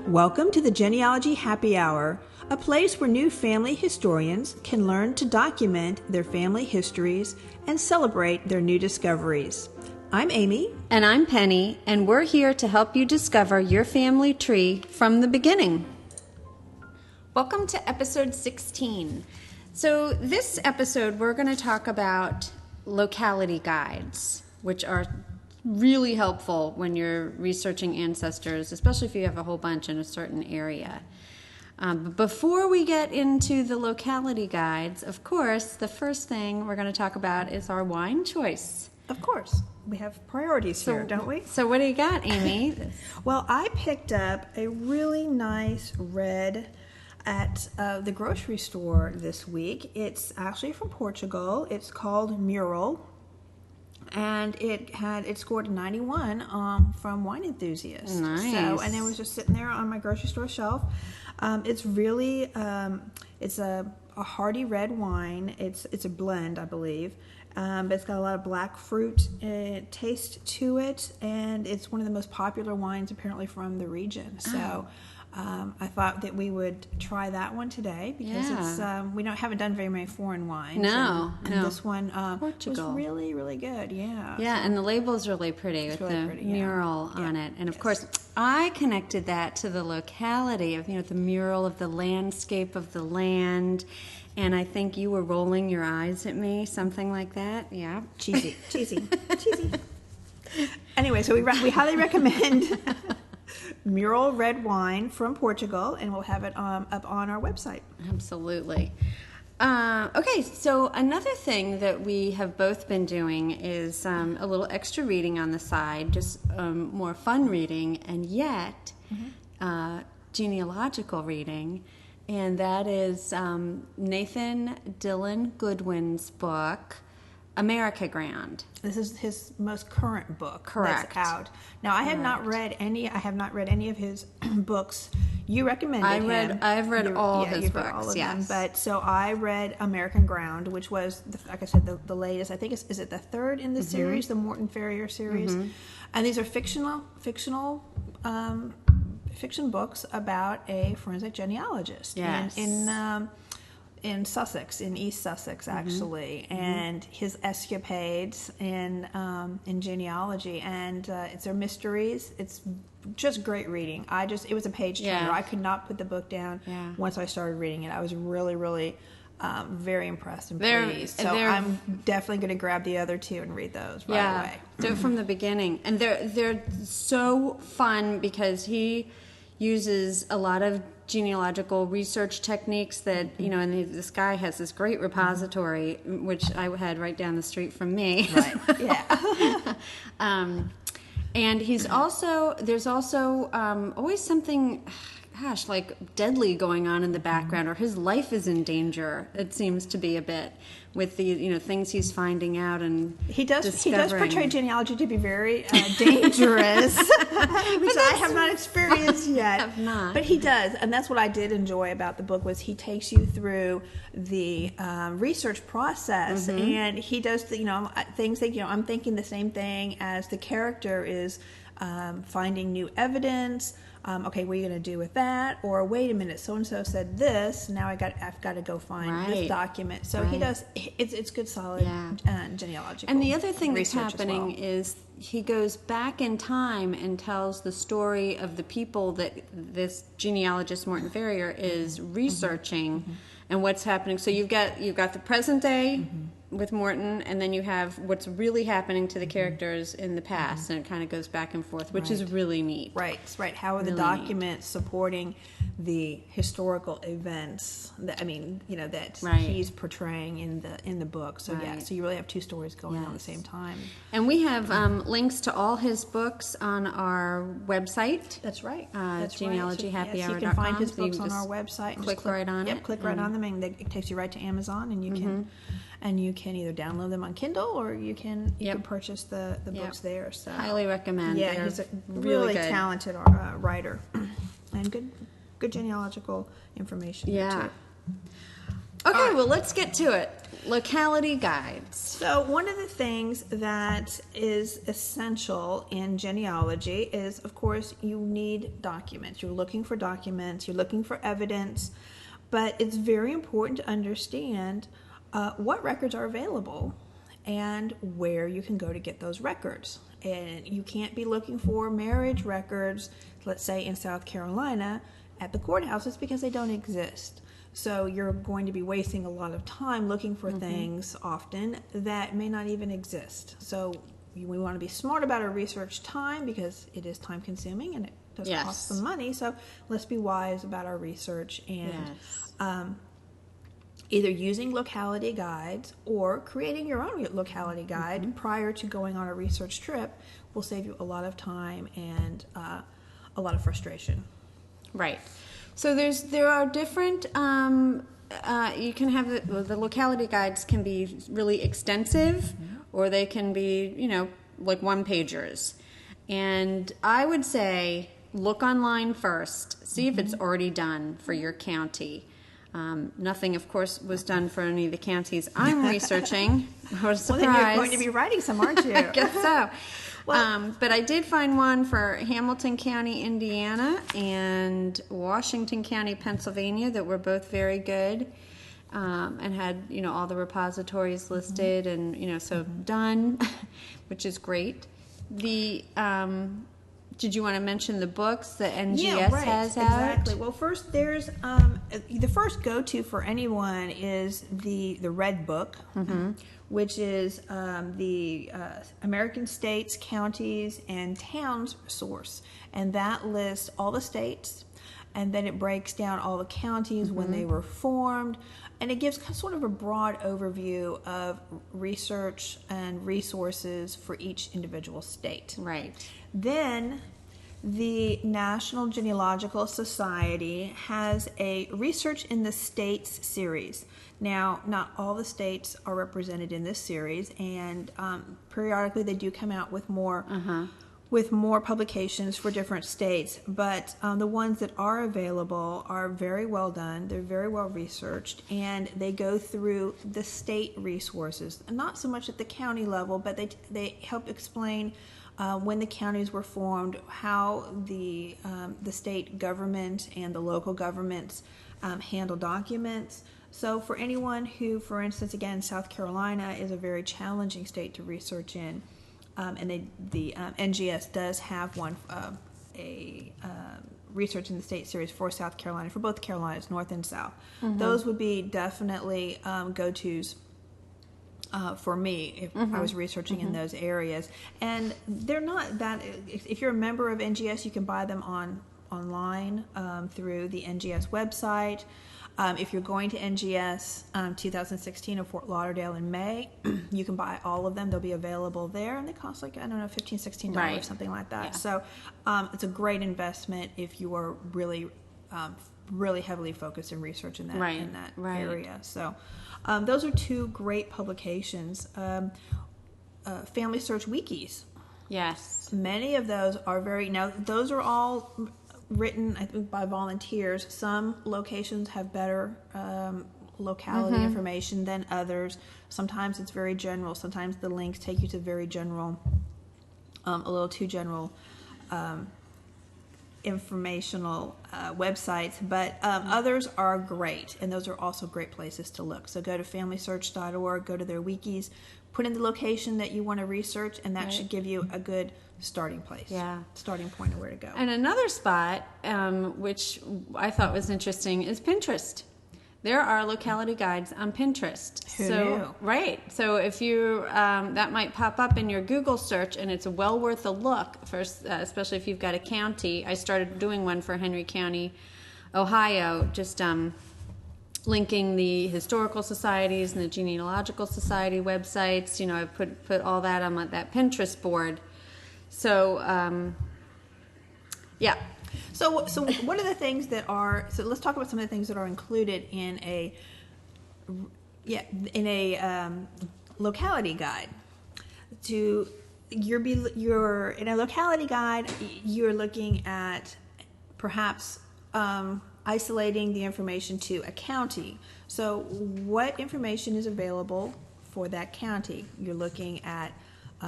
Welcome to the Genealogy Happy Hour, a place where new family historians can learn to document their family histories and celebrate their new discoveries. I'm Amy. And I'm Penny, and we're here to help you discover your family tree from the beginning. Welcome to episode 16. So this episode, we're going to talk about locality guides, which are really helpful when you're researching ancestors, especially if you have a whole bunch in a certain area. But before we get into the locality guides, of course, the first thing we're going to talk about is our wine choice. Of course. We have priorities here, don't we? So what do you got, Amy? Well, I picked up a really nice red at the grocery store this week. It's actually from Portugal. It's called Mural, and it scored a 91 from Wine Enthusiast. Nice. And it was just sitting there on my grocery store shelf. It's really it's a hearty red wine. It's a blend, I believe. But it's got a lot of black fruit taste to it, and it's one of the most popular wines apparently from the region. So I thought that we would try that one today because it's we haven't done very many foreign wines. No, and this one Portugal was really, really good. Yeah. Yeah, and the label's really pretty with the mural on it. And of course, I connected that to the locality of the mural of the landscape of the land. And I think you were rolling your eyes at me, something like that. Yeah. Cheesy. Anyway, so we highly recommend Mural red wine from Portugal, and we'll have it up on our website. Absolutely. Okay, so another thing that we have both been doing is a little extra reading on the side, just more fun reading, and yet genealogical reading. And that is Nathan Dylan Goodwin's book, America Grand. This is his most current book. Correct. That's out. Now, I have not read any of his books. You recommended him. I've read all his books. Read all of yes. them. But so I read American Ground, which was, like I said, the latest. I think is it the third in the series, the Morton Ferrier series, and these are fictional fiction books about a forensic genealogist in Sussex, in East Sussex, actually, and his escapades in genealogy, and it's their mysteries. It's just great reading. It was a page turner. I could not put the book down once I started reading it. I was really, really very impressed and pleased. So I'm definitely going to grab the other two and read those right away. Do it from the beginning, and they're so fun because he uses a lot of genealogical research techniques that and this guy has this great repository which I had right down the street from me. Right. Yeah. And there's also always something like deadly going on in the background, or his life is in danger, it seems to be a bit, with the things he's finding out and he does portray genealogy to be very dangerous, which I have not experienced yet. Have not. But he does, and that's what I did enjoy about the book, was he takes you through the research process, and he does things that I'm thinking the same thing as the character is finding new evidence. Okay, what are you going to do with that? Or wait a minute, so and so said this. Now I've got to go find this document. So he does. It's good, solid genealogical. And the other thing that's happening is he goes back in time and tells the story of the people that this genealogist Morton Ferrier is researching, and what's happening. So you've got the present day with Morton, and then you have what's really happening to the characters in the past, and it kind of goes back and forth, which is really neat. Right. How are the documents supporting the historical events that he's portraying in the book? So so you really have two stories going on at the same time. And we have links to all his books on our website. That's right. genealogyhappyhour.com. Yes, you can find his books on our website. And click right on it. Yep, click right on them, and it takes you right to Amazon, and you can either download them on Kindle or you can purchase the books there. So highly recommend. Yeah, he's a really talented writer and good genealogical information. Yeah. Okay, well, let's get to it. locality guides. So one of the things that is essential in genealogy is, of course, you need documents. You're looking for documents, you're looking for evidence, but it's very important to understand what records are available and where you can go to get those records. And you can't be looking for marriage records, let's say in South Carolina, at the courthouses because they don't exist. So you're going to be wasting a lot of time looking for things often that may not even exist. So we want to be smart about our research time because it is time consuming and it does cost some money. So let's be wise about our research and either using locality guides or creating your own locality guide prior to going on a research trip will save you a lot of time and a lot of frustration. Right. So there are different, you can have the locality guides can be really extensive or they can be, like one-pagers. And I would say look online first, see if it's already done for your county. Nothing, of course, was done for any of the counties I'm researching. What a surprise. Well, then you're going to be writing some, aren't you? I guess so. But I did find one for Hamilton County, Indiana, and Washington County, Pennsylvania, that were both very good, and had all the repositories listed, and so done, which is great. Did you want to mention the books that NGS has out? Exactly. Well, first there's the first go-to for anyone is the Red Book, which is the American States, Counties, and Towns source, and that lists all the states, and then it breaks down all the counties when they were formed, and it gives sort of a broad overview of research and resources for each individual state. Right. Then the National Genealogical Society has a Research in the States series. Now, not all the states are represented in this series, and periodically they do come out with more publications for different states, but the ones that are available are very well done, they're very well researched, and they go through the state resources, not so much at the county level, but they help explain when the counties were formed, how the state government and the local governments handle documents. So for anyone who, for instance, again, South Carolina is a very challenging state to research in, and the NGS does have one, a Research in the State series for South Carolina, for both Carolinas, North and South. Those would be definitely go-tos for me if I was researching in those areas. And they're not that, if you're a member of NGS, you can buy them online through the NGS website. If you're going to NGS 2016 in Fort Lauderdale in May, you can buy all of them. They'll be available there, and they cost $15, $16, something like that. Yeah. So it's a great investment if you are really heavily focused in research in that area. So those are two great publications. Family Search Wikis. Yes. Many of those are those are all written, I think, by volunteers. Some locations have better locality information than others. Sometimes it's very general. Sometimes the links take you to very general, a little too general informational websites, but others are great, and those are also great places to look. So go to familysearch.org, go to their wikis, put in the location that you want to research, and that should give you a good starting place, starting point of where to go. And another spot, which I thought was interesting, is Pinterest. There are locality guides on Pinterest. Who knew? Right. So if you, that might pop up in your Google search, and it's well worth a look, especially if you've got a county. I started doing one for Henry County, Ohio, just linking the historical societies and the genealogical society websites. I put all that on that Pinterest board. So, yeah. So what are the things that are? So let's talk about some of the things that are included in a locality guide. You're in a locality guide. You're looking at perhaps isolating the information to a county. So what information is available for that county? You're looking at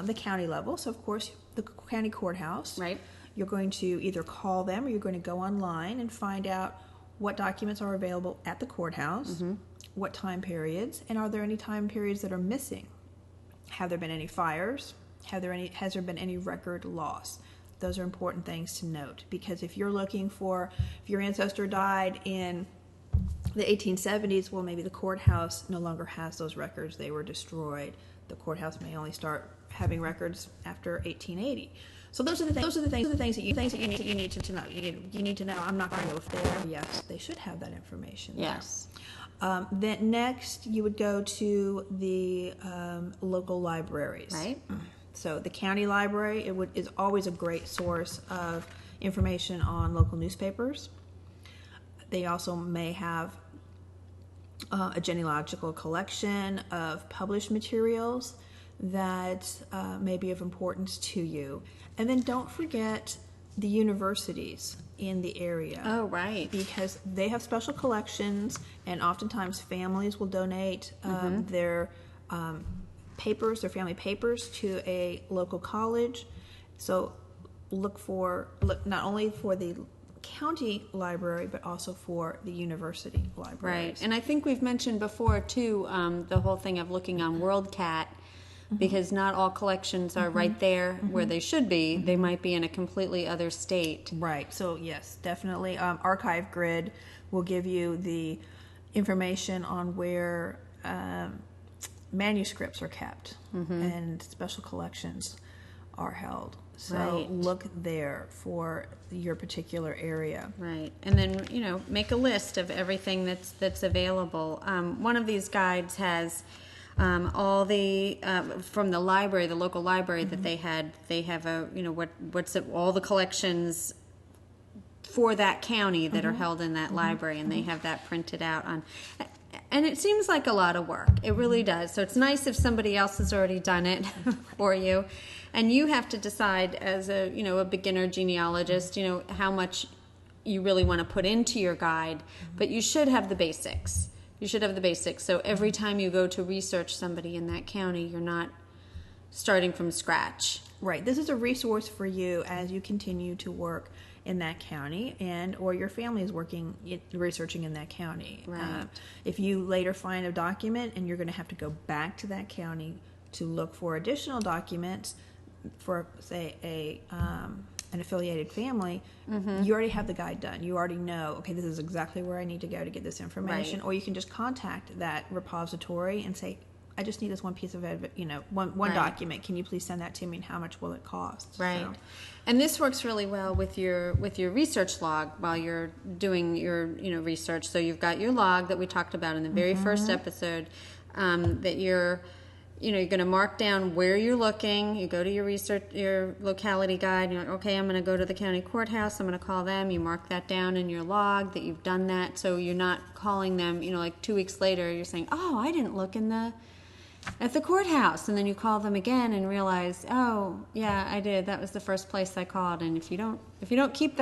the county level. So of course, the county courthouse. Right. You're going to either call them or you're going to go online and find out what documents are available at the courthouse, what time periods, and are there any time periods that are missing? Have there been any fires? Has there been any record loss? Those are important things to note, because if you're looking for, if your ancestor died in the 1870s, well, maybe the courthouse no longer has those records. They were destroyed. The courthouse may only start having records after 1880. So those are the things that you need to know. You need to know. I'm not going to go there. Yes, they should have that information. Yes. Then next, you would go to the local libraries. Right. So the county library is always a great source of information on local newspapers. They also may have a genealogical collection of published materials that may be of importance to you. And then don't forget the universities in the area. Oh, right. Because they have special collections, and oftentimes families will donate their papers, their family papers, to a local college. So look not only for the county library, but also for the university libraries. Right. And I think we've mentioned before, too, the whole thing of looking on WorldCat, because not all collections are right there where they should be. They might be in a completely other state. Right. So, yes, definitely. Archive Grid will give you the information on where manuscripts are kept and special collections are held. So look there for your particular area. Right. And then, make a list of everything that's available. One of these guides has all the from the library, the local library that they have all the collections for that county that are held in that library, and they have that printed out on. And it seems like a lot of work. It really does. So it's nice if somebody else has already done it for you, and you have to decide as a beginner genealogist, how much you really want to put into your guide. But you should have the basics. So every time you go to research somebody in that county, you're not starting from scratch. Right. This is a resource for you as you continue to work in that county, or your family is researching in that county. Right. If you later find a document and you're going to have to go back to that county to look for additional documents for, say, an affiliated family, you already have the guide done. You already know, okay, this is exactly where I need to go to get this information. Right. Or you can just contact that repository and say, I just need this one piece of, one document. Can you please send that to me, and how much will it cost? Right. So. And this works really well with your research log while you're doing your research. So you've got your log that we talked about in the very first episode, that you're going to mark down where you're looking. You go to your locality guide. You're like, okay, I'm going to go to the county courthouse. I'm going to call them. You mark that down in your log that you've done that. So you're not calling them, like 2 weeks later, you're saying, oh, I didn't look at the courthouse. And then you call them again and realize, oh, yeah, I did. That was the first place I called. And if you don't keep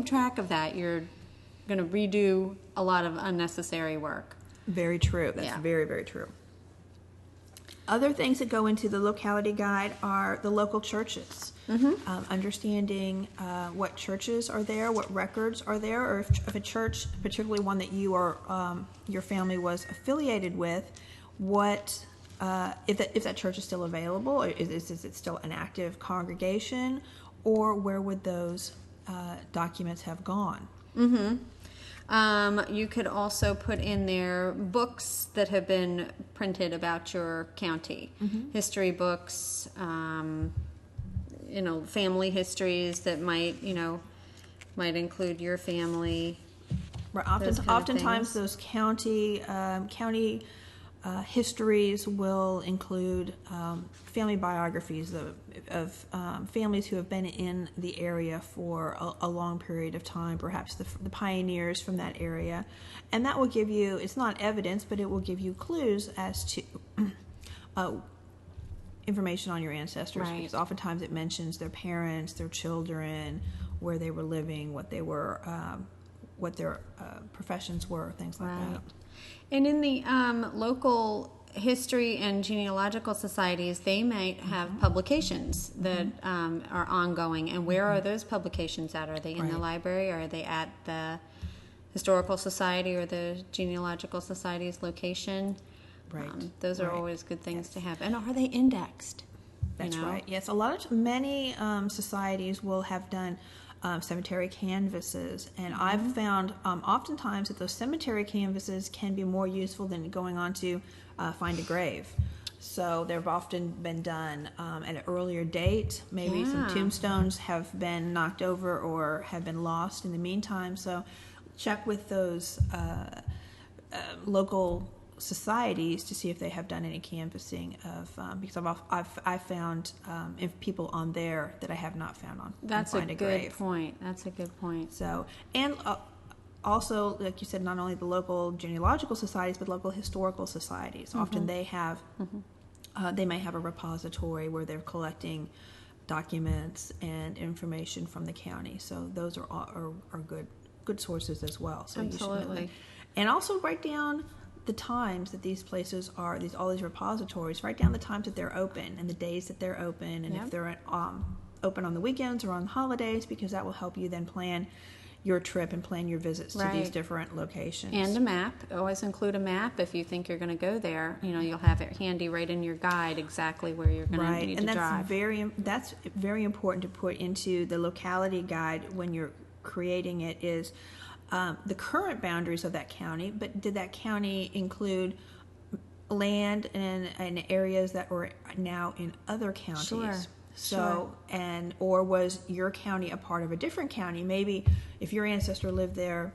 track of that, you're going to redo a lot of unnecessary work. Very true. That's very, very true. Other things that go into the locality guide are the local churches. Understanding what churches are there, what records are there, or if a church, particularly one that you or your family was affiliated with, if that church is still available, or is it still an active congregation, or where would those documents have gone? You could also put in there books that have been printed about your county, history books, family histories that might include your family. Right. Oftentimes, those county histories will include family biographies of families who have been in the area for a long period of time, perhaps the pioneers from that area. And that will give you, it's not evidence, but it will give you clues as to information on your ancestors. Right. Because oftentimes it mentions their parents, their children, where they were living, what they were their professions were, things like that. And in the local history and genealogical societies, they might have publications that are ongoing. And where are those publications at? Are they in the library, or are they at the Historical Society or the Genealogical Society's location? Right. Those are always good things to have. And are they indexed? That's right. Yes, many societies will have done cemetery canvases, and I've found oftentimes that those cemetery canvases can be more useful than going on to find a grave. So they've often been done at an earlier date. Maybe some tombstones have been knocked over or have been lost in the meantime. So check with those local societies to see if they have done any canvassing of because I've found if people on there that I have not found on. That's a good point. That's a good point. So and also, like you said, not only the local genealogical societies but local historical societies. Often they have they may have a repository where they're collecting documents and information from the county. So those are good sources as well. So absolutely. And also write down the times that these places are, all these repositories, write down the times that they're open and the days that they're open, and if they're open on the weekends or on holidays, because that will help you then plan your trip and plan your visits to these different locations. And a map. Always include a map if you think you're going to go there. You'll have it handy right in your guide exactly where you're going to need to drive. That's very important to put into the locality guide when you're creating it, is the current boundaries of that county, but did that county include land and areas that were now in other counties? Sure. So, or was your county a part of a different county? Maybe if your ancestor lived there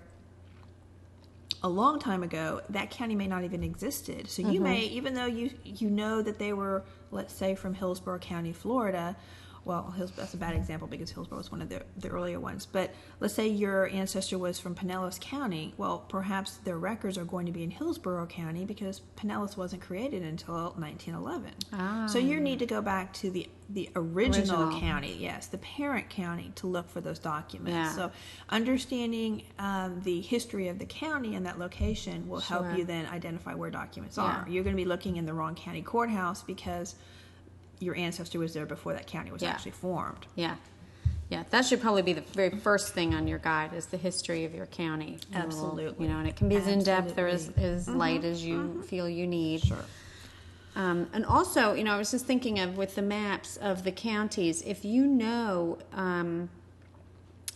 a long time ago, that county may not even existed. So you may, even though you know that they were, let's say, from Hillsborough County, Florida. Well, that's a bad example because Hillsborough was one of the earlier ones. But let's say your ancestor was from Pinellas County. Well, perhaps their records are going to be in Hillsborough County because Pinellas wasn't created until 1911. So you need to go back to the original county, yes, the parent county, to look for those documents. Yeah. So understanding the history of the county and that location will help you then identify where documents are. You're going to be looking in the wrong county courthouse because your ancestor was there before that county was actually formed. Yeah. That should probably be the very first thing on your guide, is the history of your county. Absolutely. And it can be as in-depth or as light as you feel you need. Sure. And also, I was just thinking of, with the maps of the counties, if you know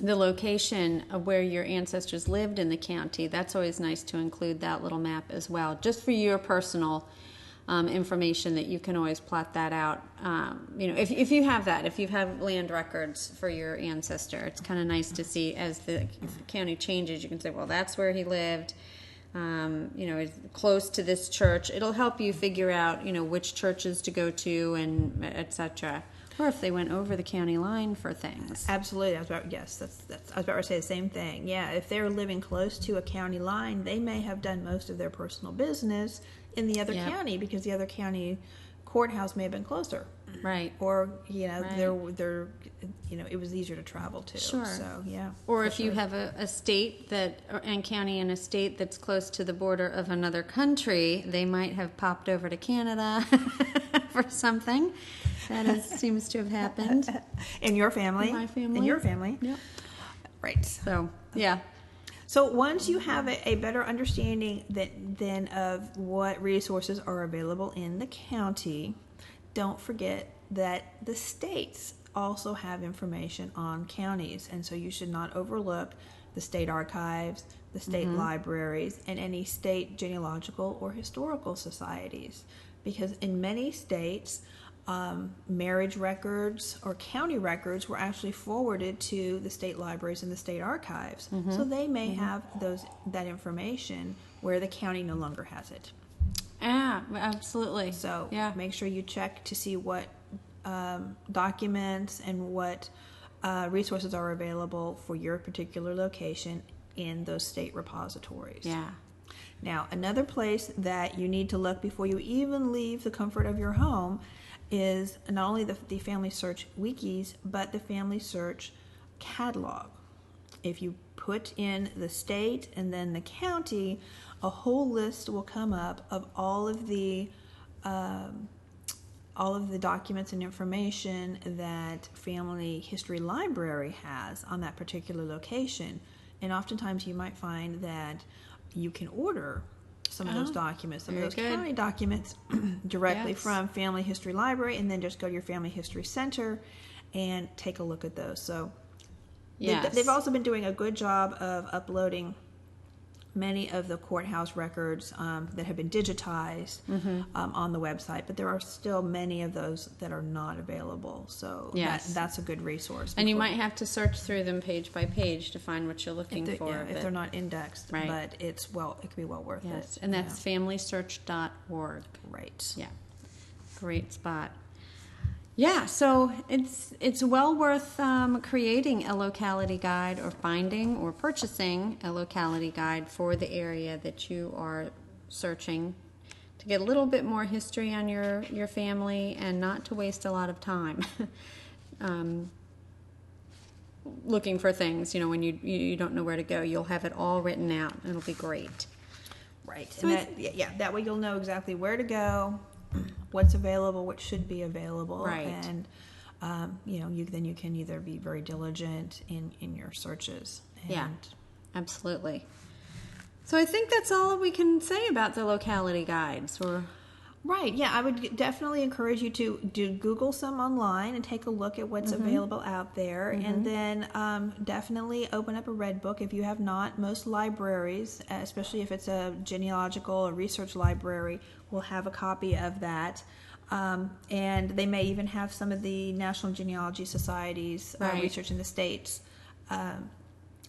the location of where your ancestors lived in the county, that's always nice to include that little map as well, just for your personal information, that you can always plot that out. If you have that, if you have land records for your ancestor, it's kind of nice to see as the county changes. You can say, well, that's where he lived. Is close to this church. It'll help you figure out, which churches to go to, and etc. Or if they went over the county line for things. Absolutely. I was about to say the same thing. Yeah, if they're living close to a county line, they may have done most of their personal business in the other county because the other county courthouse may have been closer. Right. Or, they're it was easier to travel to. Sure. So, yeah. Or if you have a state and county in a state that's close to the border of another country, they might have popped over to Canada for something. That seems to have happened. In your family? In my family. In your family? Yep. Right. So, yeah. So once you have a better understanding then of what resources are available in the county, don't forget that the states also have information on counties, and so you should not overlook the state archives, the state libraries, and any state genealogical or historical societies, because in many states, marriage records or county records were actually forwarded to the state libraries and the state archives. So they may have that information where the county no longer has it. Yeah, absolutely. So make sure you check to see what documents and what resources are available for your particular location in those state repositories. Yeah. Now, another place that you need to look before you even leave the comfort of your home is not only the Family Search wikis, but the Family Search catalog. if you put in the state and then the county, a whole list will come up of all of the documents and information that Family History Library has on that particular location. And oftentimes you might find that you can order some of those documents, some of those county documents directly from Family History Library, and then just go to your Family History Center and take a look at those. So they've also been doing a good job of uploading many of the courthouse records that have been digitized on the website, but there are still many of those that are not available. So that's a good resource. And you might have to search through them page by page to find what you're looking for. Yeah, if they're not indexed, but it can be well worth it. And that's familysearch.org. Right. Yeah, great spot. Yeah, so it's well worth creating a locality guide or finding or purchasing a locality guide for the area that you are searching to get a little bit more history on your family and not to waste a lot of time looking for things. You know, when you don't know where to go, you'll have it all written out. It'll be great. Right. So and that way you'll know exactly where to go, what's available, what should be available, and you can either be very diligent in your searches. Absolutely. So I think that's all we can say about the locality guides. Right, yeah, I would definitely encourage you to Google some online and take a look at what's available out there, and then definitely open up a Red Book if you have not. Most libraries, especially if it's a genealogical or research library, will have a copy of that, and they may even have some of the National Genealogy Society's Research in the States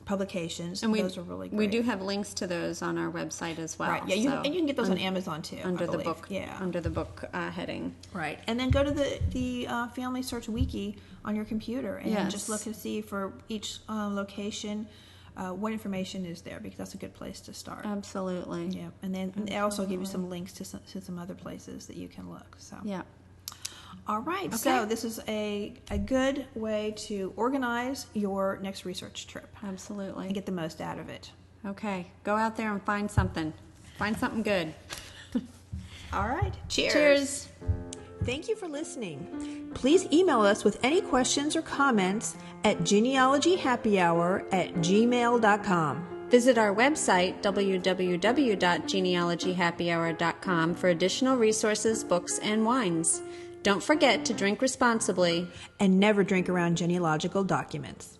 publications, and those are really great. We do have links to those on our website as well. Right, yeah, and you can get those on Amazon too. Under the book heading. Right, and then go to the Family Search Wiki on your computer and just look and see for each location what information is there, because that's a good place to start. Absolutely. Yeah, and then they also give you some links to some other places that you can look. So all right, so this is a good way to organize your next research trip. Absolutely. And get the most out of it. Okay, go out there and find something. Find something good. All right, cheers. Cheers. Thank you for listening. Please email us with any questions or comments at genealogyhappyhour@gmail.com. Visit our website, www.genealogyhappyhour.com, for additional resources, books, and wines. Don't forget to drink responsibly and never drink around genealogical documents.